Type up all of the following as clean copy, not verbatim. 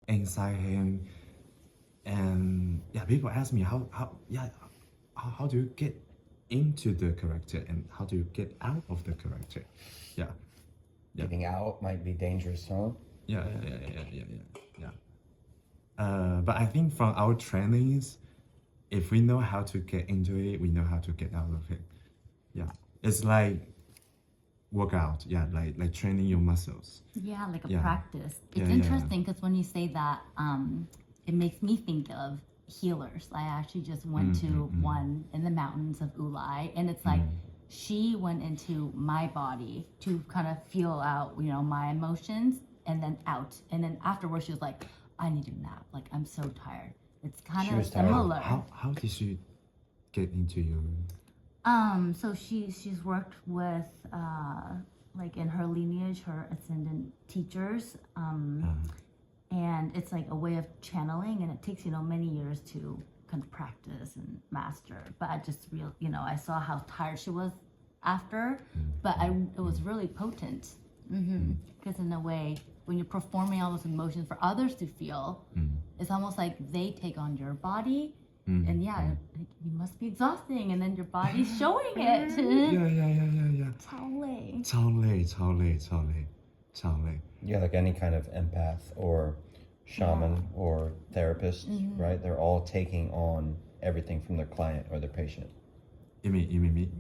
inside him. And yeah, people ask me how do you get into the character and how do you get out of the character? Yeah. Getting out might be dangerous, huh? Yeah. But I think from our trainings, if we know how to get into it, we know how to get out of it. Yeah, it's like workout. Yeah, like training your muscles. Yeah, like a Yeah. practice. It's Yeah, interesting because when you say that, it makes me think of healers. I actually just went to one in the mountains of Ulai, and it's like she went into my body to kind of feel out, you know, my emotions, and then out, and then afterwards she was like, I need a nap. Like, I'm so tired. It's kind of similar. How did she get into your? So she's worked with like in her lineage, her ascendant teachers, and it's like a way of channeling, and it takes, you know, many years to kind of practice and master. But I just I saw how tired she was after, but it was really potent because in a way, when you're performing all those emotions for others to feel, it's almost like they take on your body. And you must be exhausting, and then your body's showing it. Yeah. 超累. Yeah, like any kind of empath or shaman or therapist, right? They're all taking on everything from their client or their patient. You mean me?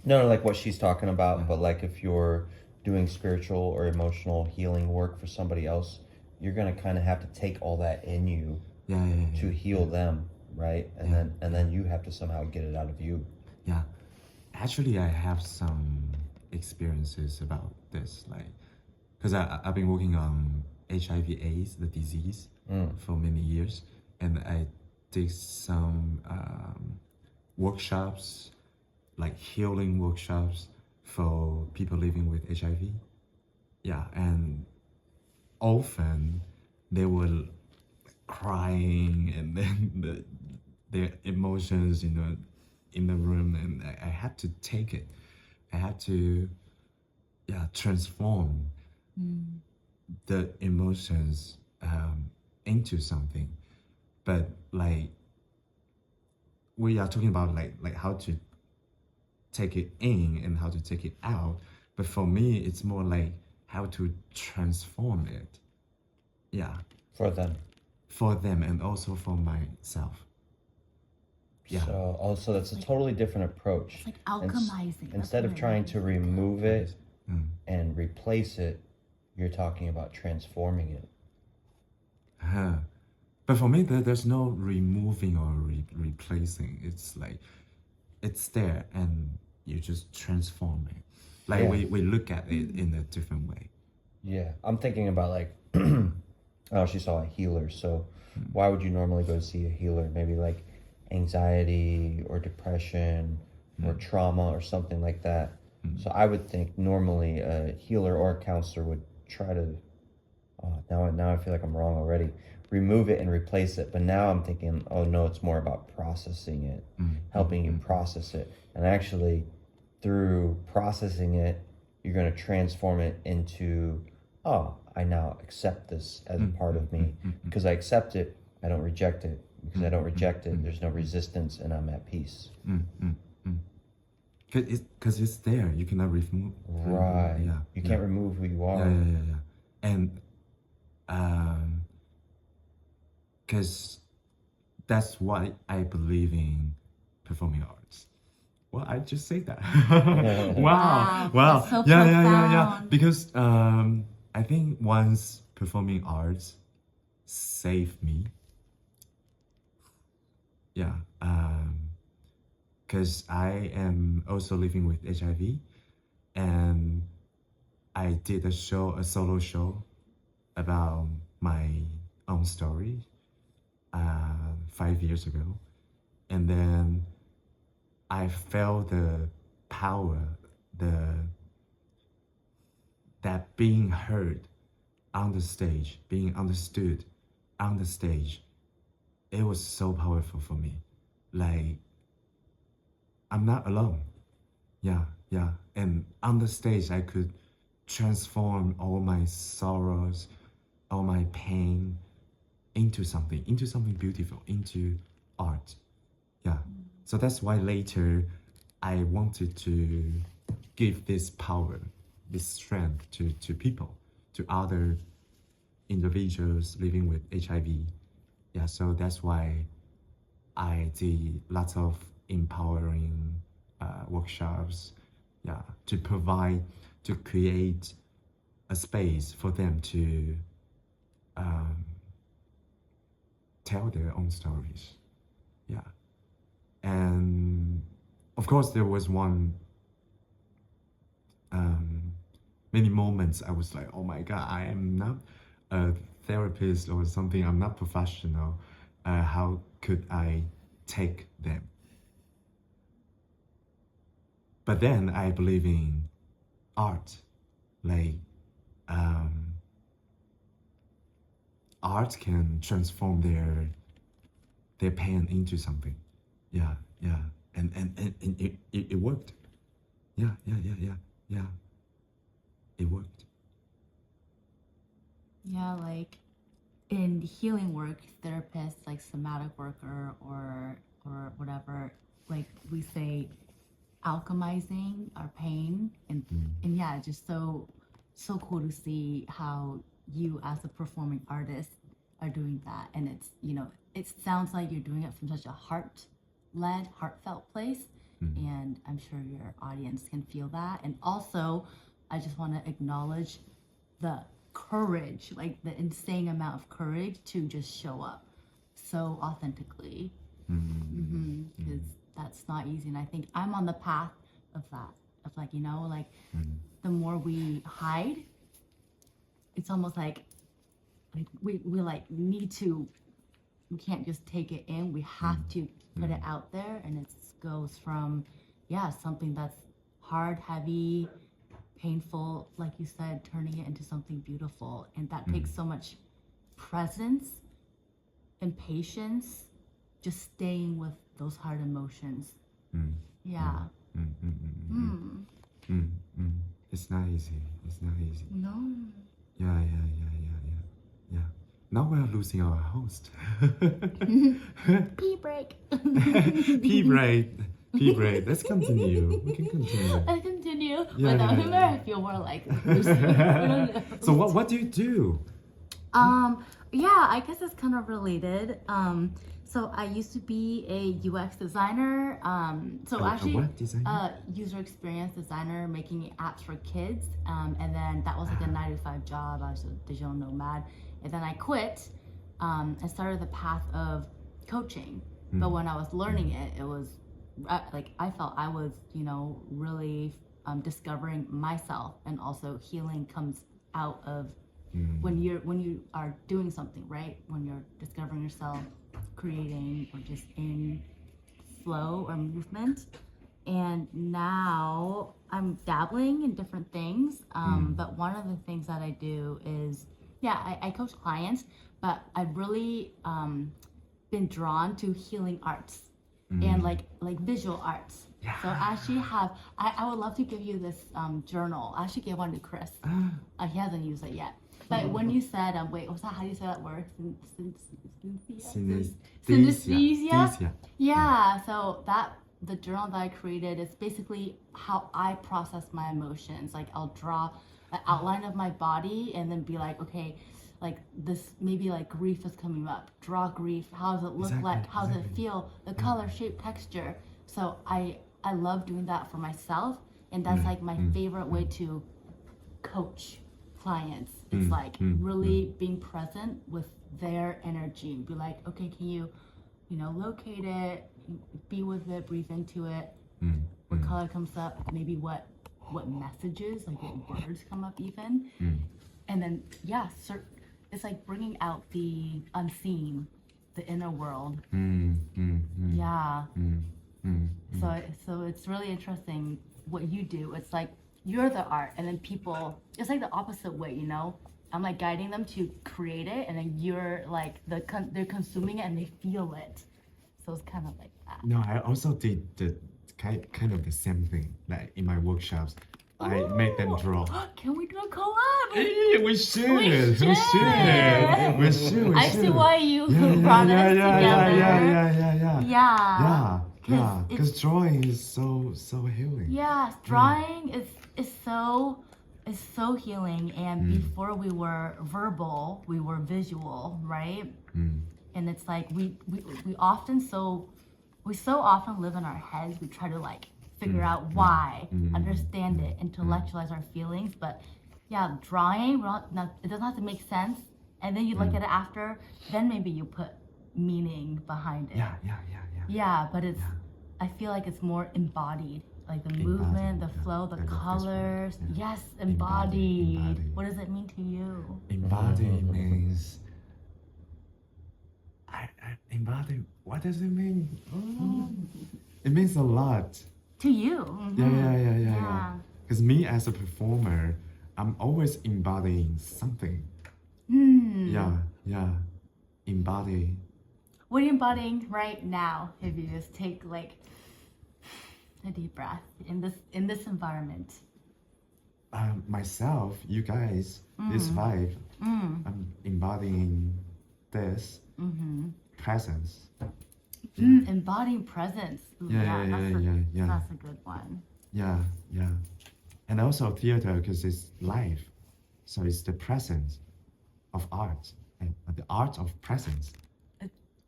No, like what she's talking about, but like if you're doing spiritual or emotional healing work for somebody else, you're gonna kind of have to take all that in you to heal them, right? And then you have to somehow get it out of you. Yeah, actually, I have some experiences about this, like, because I've been working on HIV/AIDS, the disease, for many years, and I did some workshops, like healing workshops for people living with HIV. Yeah, and often they were crying, and then their emotions, in the room, and I had to take it. I had to, transform the emotions into something. But like we are talking about like how to take it in and how to take it out. But for me, it's more like how to transform it. Yeah. For them. For them and also for myself. Yeah. So that's a totally different approach. It's like alchemizing. Instead of trying to remove it and replace it, you're talking about transforming it. But for me, there's no removing or replacing. It's like, it's there and you just transform it. Like we look at it in a different way. Yeah, I'm thinking about like, she saw a healer. So why would you normally go see a healer? Maybe like anxiety or depression or trauma or something like that. So I would think normally a healer or a counselor would try to, now I feel like I'm wrong already, remove it and replace it. But now I'm thinking, oh no, it's more about processing it, helping you process it. And actually through processing it, you're going to transform it into, oh, I now accept this as a part of me. Because I accept it, I don't reject it. Because I don't reject it, there's no resistance, and I'm at peace. Because it's there, you cannot remove. Right. Yeah. You can't remove who you are. Yeah. And because that's what I believe in performing arts. Well, I just say that. Wow. So Yeah. Because I think once performing arts saved me. Yeah. Because I am also living with HIV, and I did a solo show about my own story 5 years ago, and then I felt the power, that being heard on the stage, being understood on the stage, it was so powerful for me. Like, I'm not alone. Yeah. And on the stage, I could transform all my sorrows, all my pain, into something beautiful, into art. Yeah. So that's why later I wanted to give this power, this strength to people, to other individuals living with HIV. Yeah, so that's why I did lots of empowering workshops, yeah, to provide, to create a space for them to tell their own stories. Yeah. And of course, there was many moments I was like, oh my God, I am not a therapist or something. I'm not professional. How could I take them? But then I believe in art. Like, art can transform their pain into something. Yeah, yeah. And it worked. Yeah. It worked. Yeah, like in healing work, therapists, like somatic worker or whatever, like we say alchemizing our pain, and yeah, just so cool to see how you as a performing artist are doing that. And it's, you know, it sounds like you're doing it from such a heartfelt place, and I'm sure your audience can feel that. And also I just want to acknowledge the courage, like the insane amount of courage to just show up so authentically, because that's not easy. And I think I'm on the path of that, of like, you know, like the more we hide, it's almost like we like need to, we can't just take it in, we have to put it out there. And it goes from, yeah, something that's hard, heavy, painful, like you said, turning it into something beautiful. And that takes so much presence and patience, just staying with those hard emotions. Yeah. It's not easy. It's not easy. No. Yeah. Now we're losing our host. Pee break. Pee break. Let's continue. We can continue. I continue. Yeah, But now yeah. I feel more like Lucy. So what do you do? Yeah, I guess it's kind of related. So I used to be a UX designer. Actually, what designer? User experience designer, making apps for kids. And then that was like a 9-to-5 job. I was a digital nomad. And then I quit and started the path of coaching. But when I was learning it, it was like I felt I was, you know, really discovering myself, and also healing comes out of when you are doing something, right? When you're discovering yourself, creating, or just in flow or movement. And now I'm dabbling in different things, but one of the things that I do is, I coach clients, but I've really been drawn to healing arts and like visual arts. Yeah. So I actually have, I would love to give you this journal. I actually gave one to Chris. He hasn't used it yet. But when you said, wait, what's that? How do you say that word? Synesthesia? Yeah, so the journal that I created is basically how I process my emotions. Like I'll draw an outline of my body and then be like, okay, like this, maybe like grief is coming up. Draw grief. How does it look like? How does it feel? The color, shape, texture. So I love doing that for myself, and that's like my favorite way to coach clients. It's like really being present with their energy. Be like, okay, can you locate it, be with it, breathe into it. What color comes up? Maybe what messages, like what words come up even. And then it's like bringing out the unseen, the inner world. Yeah. So it's really interesting what you do. It's like you're the art, and then people, it's like the opposite way, you know? I'm like guiding them to create it, and then you're like they're consuming it and they feel it. So it's kind of like that. No, I also did the kind of the same thing, like in my workshops. I make them draw. Can we do a collab? Hey, we should. We should. I see why you brought us together. Yeah. Because Because drawing is so healing. Yeah, drawing is so healing. And before we were verbal, we were visual, right? And it's like we so often live in our heads. We try to like figure out why, understand it, intellectualize our feelings. But yeah, drawing, it doesn't have to make sense. And then you look at it after, then maybe you put meaning behind it. Yeah, but I feel like it's more embodied. Like the movement, the flow, the colors. Yes, embodied. What does it mean to you? Embody means... embody, what does it mean? It means a lot. To you. Yeah. Because me as a performer, I'm always embodying something. Yeah. Embody. What are you embodying right now? If you just take like a deep breath in this environment. Myself, you guys, this vibe, I'm embodying this presence. Embodying presence. Ooh, that's a good one. Yeah. And also theater, because it's live. So it's the presence of art, and the art of presence.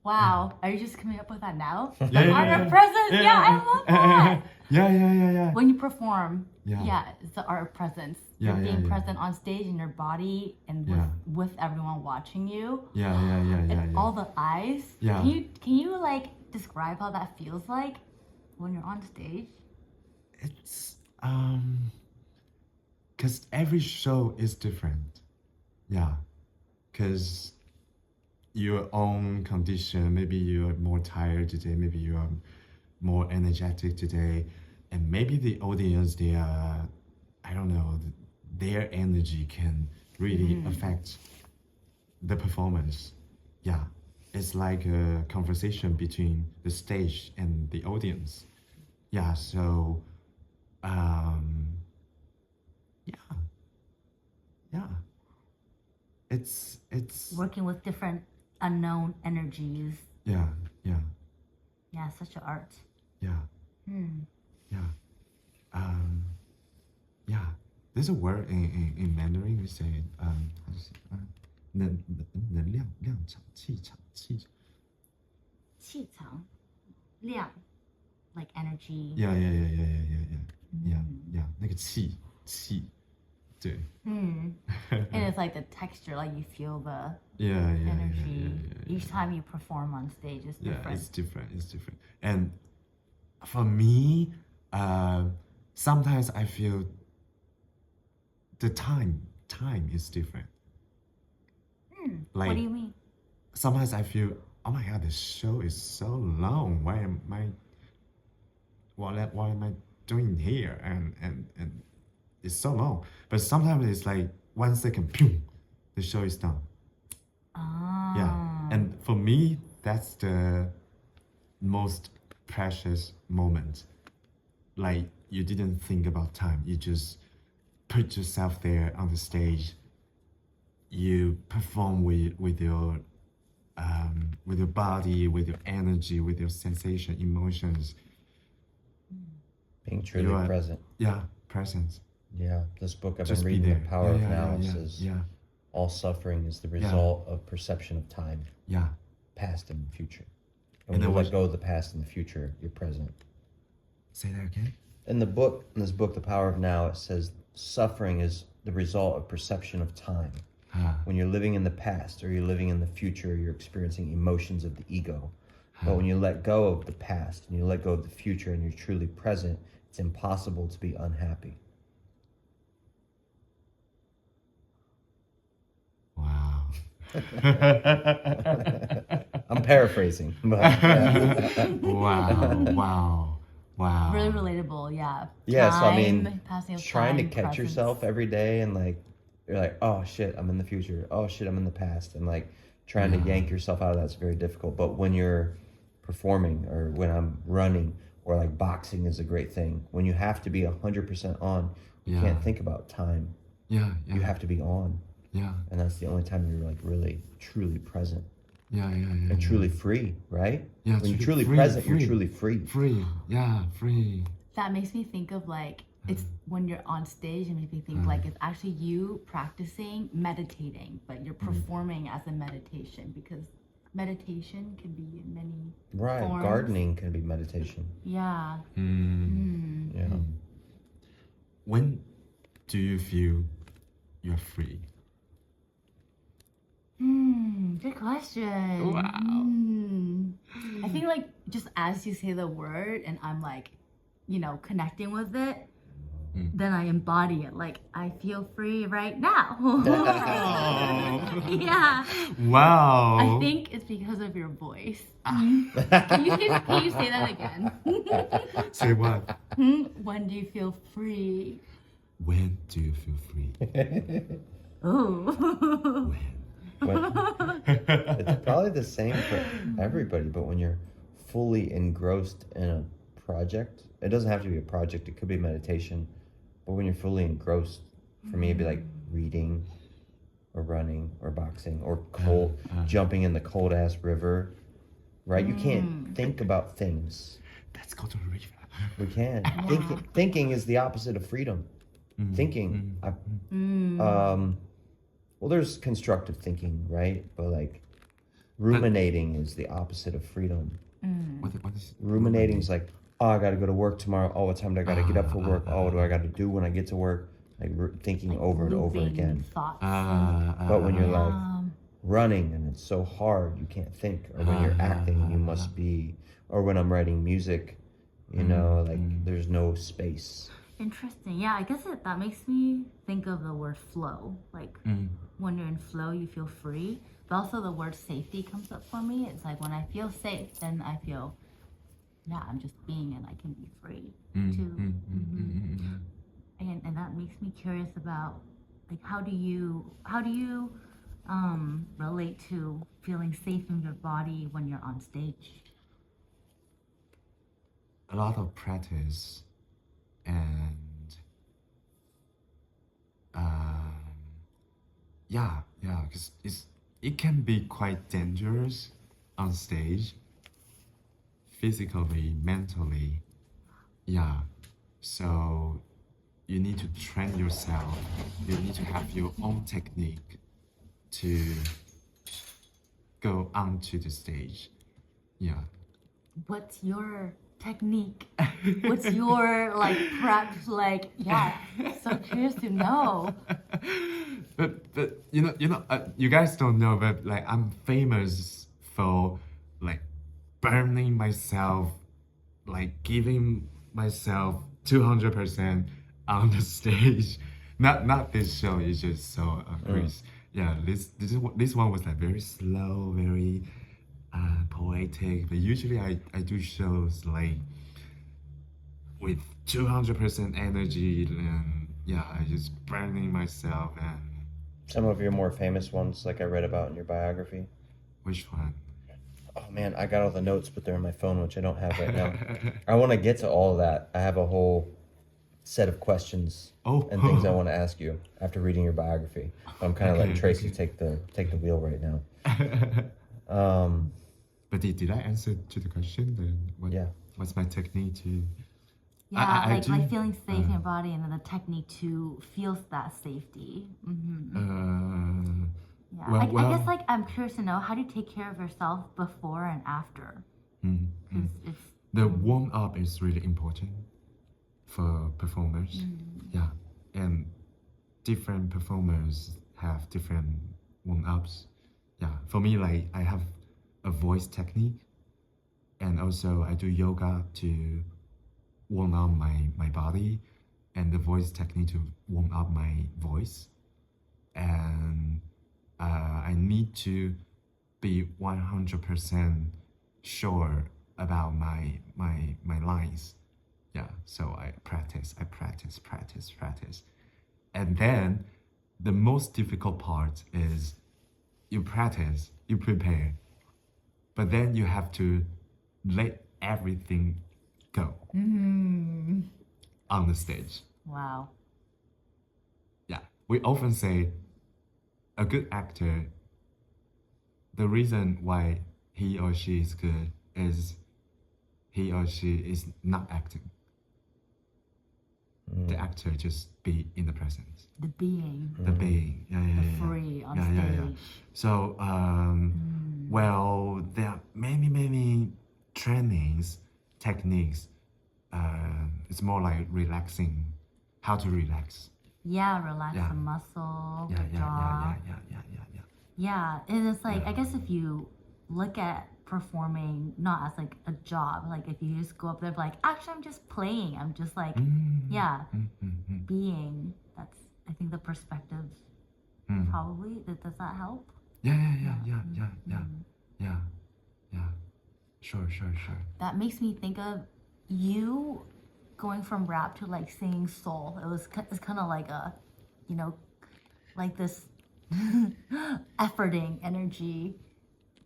Wow, are you just coming up with that now? Art of presence. I love that. Yeah. When you perform, Yeah. it's the art of presence. Yeah, You're being yeah. present on stage in your body and with everyone watching you. Yeah. And all the eyes. Yeah. Can you like describe how that feels like when you're on stage? It's because every show is different. Yeah, because your own condition, maybe you're more tired today, maybe you are more energetic today, and maybe the audience, they are, I don't know, their energy can really affect the performance. Yeah, it's like a conversation between the stage and the audience. Yeah, so yeah, it's Working with different unknown energies. yeah. Yeah, such an art. Yeah. There's a word in Mandarin we say how to say 能量场气场气场量 like energy. Yeah 那个气对 And it's like the texture, like you feel the yeah energy. Each time you perform on stage is different. it's different and for me sometimes I feel the time is different. Like, what do you mean? Sometimes I feel, oh my god, the show is so long. What am I doing here? And it's so long. But sometimes it's like 1 second, pew, the show is done. Yeah. And for me, that's the most precious moment. Like, you didn't think about time. You just put yourself there on the stage. You perform with your body, with your energy, with your sensation, emotions. Being truly present. Yeah, presence. Yeah, this book I've Just been be reading, there. The Power of Yeah, Now, yeah, says yeah. all suffering is the result of perception of time, Yeah. past and future. And And when then you what- let go of the past and the future, you're present. Say that again? In this book, The Power of Now, it says suffering is the result of perception of time. When you're living in the past or you're living in the future, you're experiencing emotions of the ego. But when you let go of the past and you let go of the future and you're truly present, it's impossible to be unhappy. Wow. I'm paraphrasing. But, Wow. Really relatable, yeah. Yeah, so I mean, Time, passing of trying to time, catch presence. yourself every day and like, you're like, oh shit, I'm in the future. Oh shit, I'm in the past. And like trying to yank yourself out of that's very difficult. But when you're performing or when I'm running or like boxing is a great thing. When you have to be 100% on You can't think about time. Yeah. You have to be on. Yeah. And that's the only time you're like really, truly present. Yeah. And truly free, right? Yeah. When you're truly present, you're truly free. Free. Yeah. Free. That makes me think of like, it's when you're on stage, it makes me think like it's actually you practicing meditating, but you're performing as a meditation, because meditation can be in many forms. Gardening can be meditation. Yeah. Yeah. When do you feel you're free? Good question. Wow. I think like just as you say the word and I'm like, you know, connecting with it, then I embody it. Like, I feel free right now. Yeah. Wow. I think it's because of your voice. Can you say that again? Say what? When do you feel free? When do you feel free? Oh. It's probably the same for everybody, but when you're fully engrossed in a project, it doesn't have to be a project, it could be meditation, but when you're fully engrossed, for me it'd be like reading or running or boxing or jumping in the cold ass river, right? You can't think about things. Let's go to the river. We can. Thinking is the opposite of freedom. Thinking, well, there's constructive thinking, right? But like ruminating is the opposite of freedom. What is Ruminating is like, oh, I got to go to work tomorrow. Oh, what time do I got to get up for work? Oh, what do I got to do when I get to work? Like thinking Like over and over looping again. Thoughts. But when you're like running and it's so hard, you can't think. Or when you're acting, you must be. Or when I'm writing music, you know, like there's no space. Interesting. Yeah, I guess that makes me think of the word flow. Like when you're in flow, you feel free. But also the word safety comes up for me. It's like when I feel safe, then I feel, yeah, I'm just being and I can be free too. And that makes me curious about like how do you relate to feeling safe in your body when you're on stage? A lot of practice and because it can be quite dangerous on stage, physically, mentally. Yeah, so you need to train yourself. You need to have your own technique to go onto the stage. Yeah. What's your technique? What's your like prep? Like, yeah, so curious to know. But you guys don't know, but like I'm famous for like burning myself, like giving myself 200% on the stage. Not this show. It's just so crazy. Yeah, this one was like very slow, very poetic. But usually I do shows like with 200% energy, and yeah, I just burning myself. And some of your more famous ones, like I read about in your biography. Which one? Oh man, I got all the notes, but they're in my phone, which I don't have right now. I want to get to all of that. I have a whole set of questions and things I want to ask you after reading your biography. I'm kind of letting Tracy take the wheel right now. But did I answer to the question? Then what's my technique to? Yeah, like feeling safe in your body, and then the technique to feel that safety. Yeah, I guess like I'm curious to know, how do you take care of yourself before and after? The warm up is really important for performers. Yeah, and different performers have different warm ups. Yeah, for me, like I have a voice technique, and also I do yoga to warm up my body, and the voice technique to warm up my voice. And I need to be 100% sure about my lines. Yeah, so I practice. And then the most difficult part is you practice, you prepare, but then you have to let everything go on the stage. Wow. we often say a good actor, the reason why he or she is good is he or she is not acting. The actor just be in the presence. The being. The being. Yeah. Free on Yeah. stage. So, well, there are many trainings, techniques. It's more like relaxing, how to relax. Yeah, relax Yeah. the muscle, Yeah. the jaw. Yeah. Yeah, and it's like, I guess if you look at performing not as like a job, like if you just go up there like, actually I'm just playing, I'm just like, being, that's, I think the perspective probably, does that help? Yeah. Sure. That makes me think of you going from rap to like singing soul. It's kind of like a, you know, like this efforting energy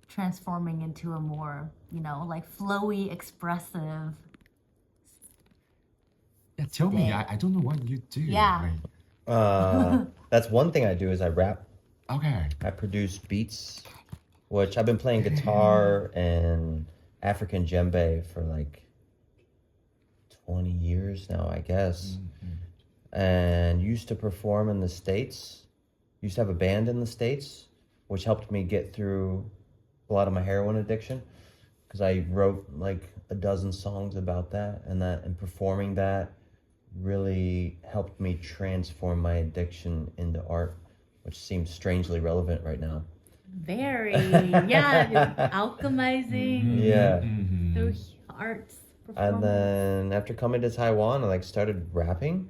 transforming into a more, you know, like flowy, expressive. Yeah, tell me, I don't know what you do. Yeah. That's one thing I do is I rap. Okay. I produce beats, which I've been playing guitar and African djembe for like 20 years now, I guess. And used to perform in the States. Used to have a band in the States, which helped me get through a lot of my heroin addiction, because I wrote like a dozen songs about that, and performing that really helped me transform my addiction into art, which seems strangely relevant right now. Very, yeah, alchemizing. Yeah. Through arts. And then after coming to Taiwan, I like started rapping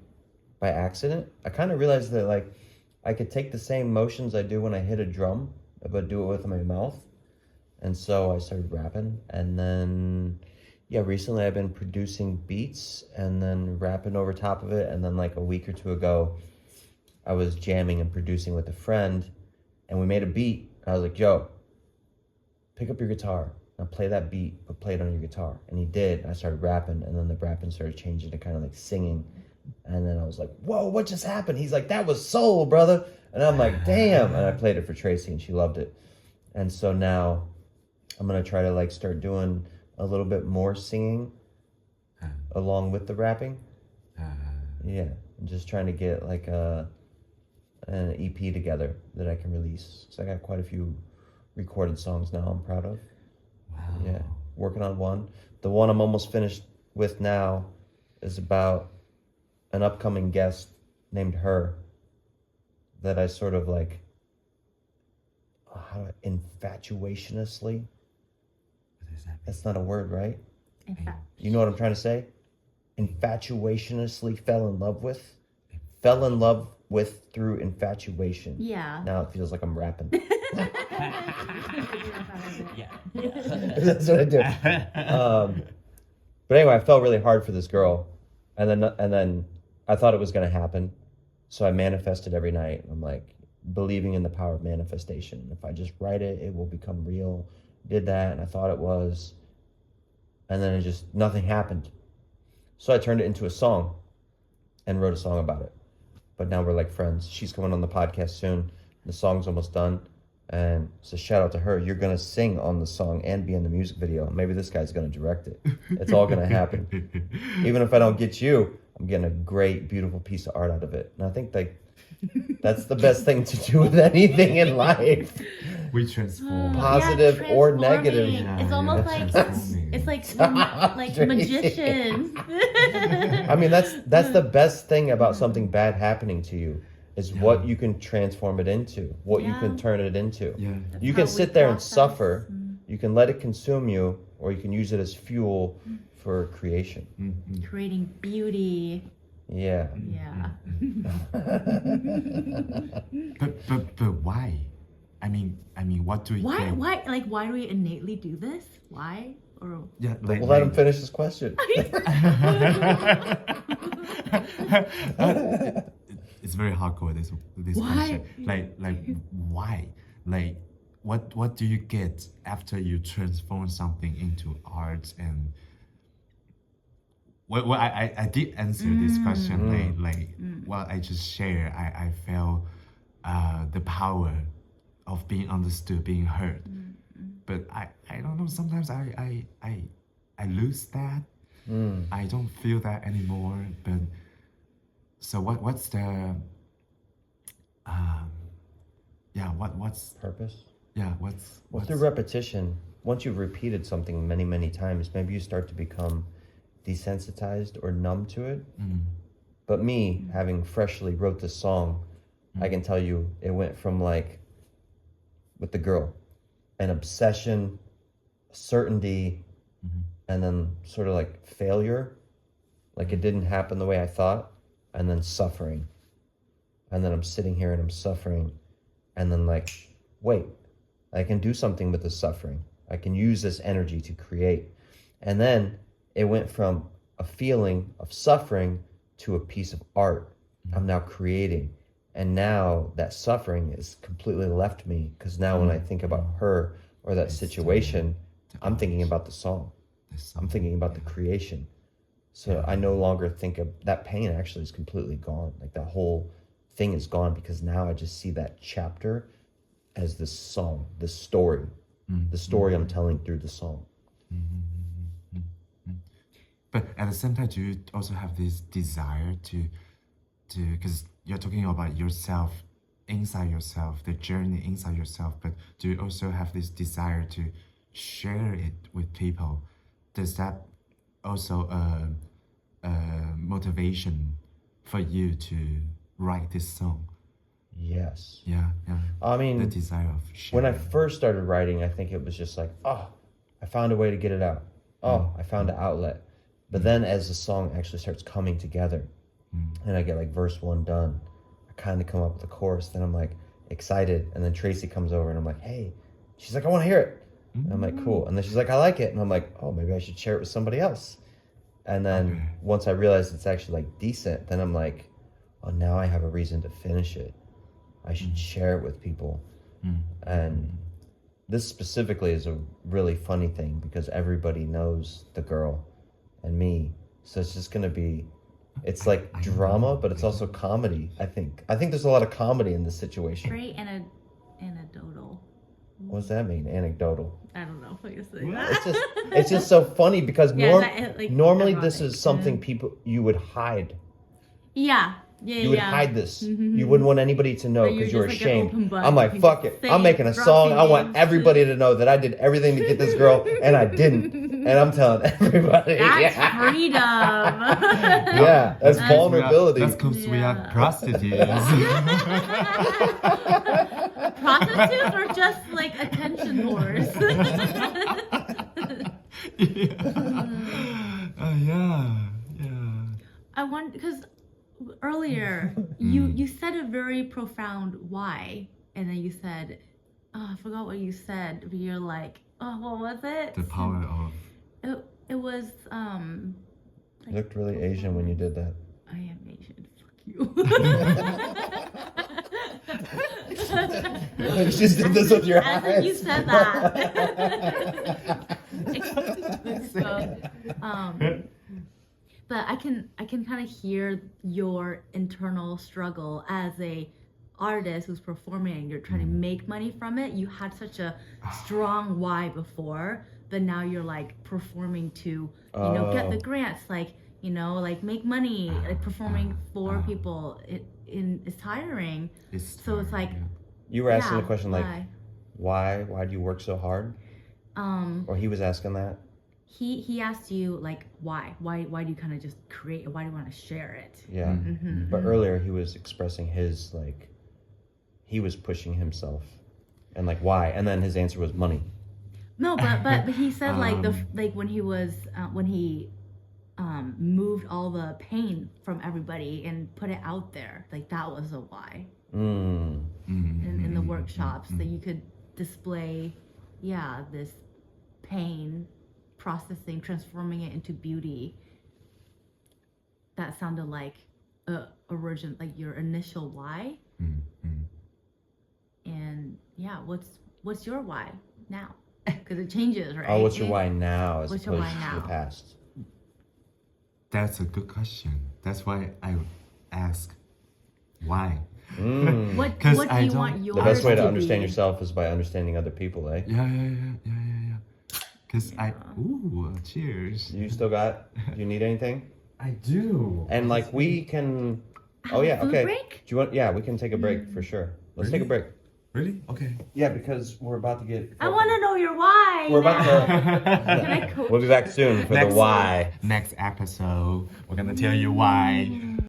by accident. I kind of realized that like I could take the same motions I do when I hit a drum, but do it with my mouth. And so I started rapping, and then recently I've been producing beats and then rapping over top of it. And then like a week or two ago, I was jamming and producing with a friend, and we made a beat. I was like, yo, pick up your guitar. Now play that beat, but play it on your guitar. And he did. I started rapping, and then the rapping started changing to kind of like singing. And then I was like, whoa, what just happened? He's like, that was soul, brother. And I'm like, damn. And I played it for Tracy, and she loved it. And so now I'm going to try to like start doing a little bit more singing along with the rapping. Yeah. I'm just trying to get like an EP together that I can release. So I got quite a few recorded songs now I'm proud of. Wow. Yeah, working on one. The one I'm almost finished with now is about an upcoming guest named Her that I sort of like, infatuationously. What does that mean? That's not a word, right? In fact, You know what I'm trying to say? Infatuationously fell in love with. Fell in love with through infatuation. yeah. Now it feels like I'm rapping. Yeah. That's what I do. But anyway, I fell really hard for this girl, and then I thought it was going to happen, so I manifested every night. I'm like believing in the power of manifestation. If I just write it, it will become real. Did that, and I thought it was, and then nothing happened. So I turned it into a song, and wrote a song about it. But now we're like friends. She's coming on the podcast soon. The song's almost done. And so shout out to her. You're going to sing on the song and be in the music video. Maybe this guy's going to direct it. It's all going to happen. Even if I don't get you, I'm getting a great, beautiful piece of art out of it. And I think like that's the best thing to do with anything in life. We transform. Positive or negative. Transforming. It's almost like transforming. it's like like Tracy. magicians. I mean, that's the best thing about something bad happening to you is what you can transform it into, what you can turn it into. Yeah. You can sit there and suffer. You can let it consume you, or you can use it as fuel for creation. Creating beauty. Yeah. Yeah. But why? I mean, what do we get? Why do we innately do this? Why? Or Yeah, like, We'll let him finish his question. it's very hardcore. This Why? question. Like why? Like what do you get after you transform something into art, and well, I did answer this question like what I just shared. I felt the power of being understood, being heard. But I don't know, sometimes I lose that. I don't feel that anymore. But so what's the what's Purpose? yeah what's Through repetition, once you've repeated something many, many times, maybe you start to become desensitized or numb to it. But me, having freshly wrote this song, I can tell you it went from like, with the girl, an obsession, certainty, and then sort of like failure, like it didn't happen the way I thought, and then suffering. And then I'm sitting here and I'm suffering, and then like, wait, I can do something with this suffering. I can use this energy to create. And then it went from a feeling of suffering to a piece of art. I'm now creating. And now that suffering is completely left me, because now when I think about her or that situation, I'm thinking about the song. I'm thinking about the creation. So I no longer think of that pain. Actually is completely gone. Like that whole thing is gone, because now I just see that chapter as this song, this story, the story I'm telling through the song. But at the same time, do you also have this desire to because you're talking about yourself, inside yourself, the journey inside yourself, but do you also have this desire to share it with people? Does that also motivation for you to write this song? Yes. Yeah. I mean, the desire of sharing. when I first started writing, I think it was just like, oh, I found a way to get it out. Oh, I found an outlet. But then as the song actually starts coming together, and I get like verse 1 done, I kind of come up with a chorus, then I'm like excited, and then Tracy comes over and I'm like, hey, she's like, I want to hear it. And I'm like, cool. And then she's like, I like it. And I'm like, oh, maybe I should share it with somebody else. And then once I realize it's actually like decent, then I'm like, oh, now I have a reason to finish it. I should share it with people. And this specifically is a really funny thing, because everybody knows the girl and me. So it's just going to be, it's like drama, but it's also comedy, I think. I think there's a lot of comedy in this situation. Very anecdotal. What does that mean, anecdotal? I don't know what you're It's just so funny, because like normally erotic. this is something you would hide. Yeah. You would hide this. You wouldn't want anybody to know, But you're because you're just like an open ashamed. book. I'm like, You fuck just it. say I'm making a drop song. your I want names. everybody to know that I did everything to get this girl, and I didn't. And I'm telling everybody. That's freedom. Yeah, that's vulnerability. That's because we are prostitutes. Prostitutes are just like attention whores. Yeah. I want, because earlier you said a very profound why, and then you said, oh, I forgot what you said, but you're like, oh, what was it? The power of... It was You looked really Asian when you did that. I am Asian. Fuck you. You just did this with your As eyes. if you said that. But I can kind of hear your internal struggle as a artist who's performing. You're trying to make money from it. You had such a strong why before, but now you're like performing to get the grants, like like make money, like performing for people. It's tiring. So it's like You were asking the question like, why do you work so hard? Or he was asking that. He asked you like why do you kind of just create, why do you want to share it? Yeah. But earlier he was expressing his, like, he was pushing himself, and like why, and then his answer was money. No, but he said like when he was when he moved all the pain from everybody and put it out there, like that was a why. In the workshops, that you could display this pain, processing, transforming it into beauty. That sounded like origin, like your initial why. And what's your why now? Because it changes, right? Oh, what's your why now as What's your opposed why to now? the past? That's a good question. That's why I ask why. What 'Cause what I do you don't- want yours The best way to be? understand yourself is by understanding other people, eh? Yeah. Because cheers. You still got? Do you need anything? I do. And like we can. Have Oh a yeah, food okay. break? Do you want? Yeah, we can take a break for sure. Let's take a break. Really? Okay. Yeah, because we're about to get. I want to know your why. We're about now. to. Can I coach We'll be back soon for the Next- why. Next episode, we're gonna tell you why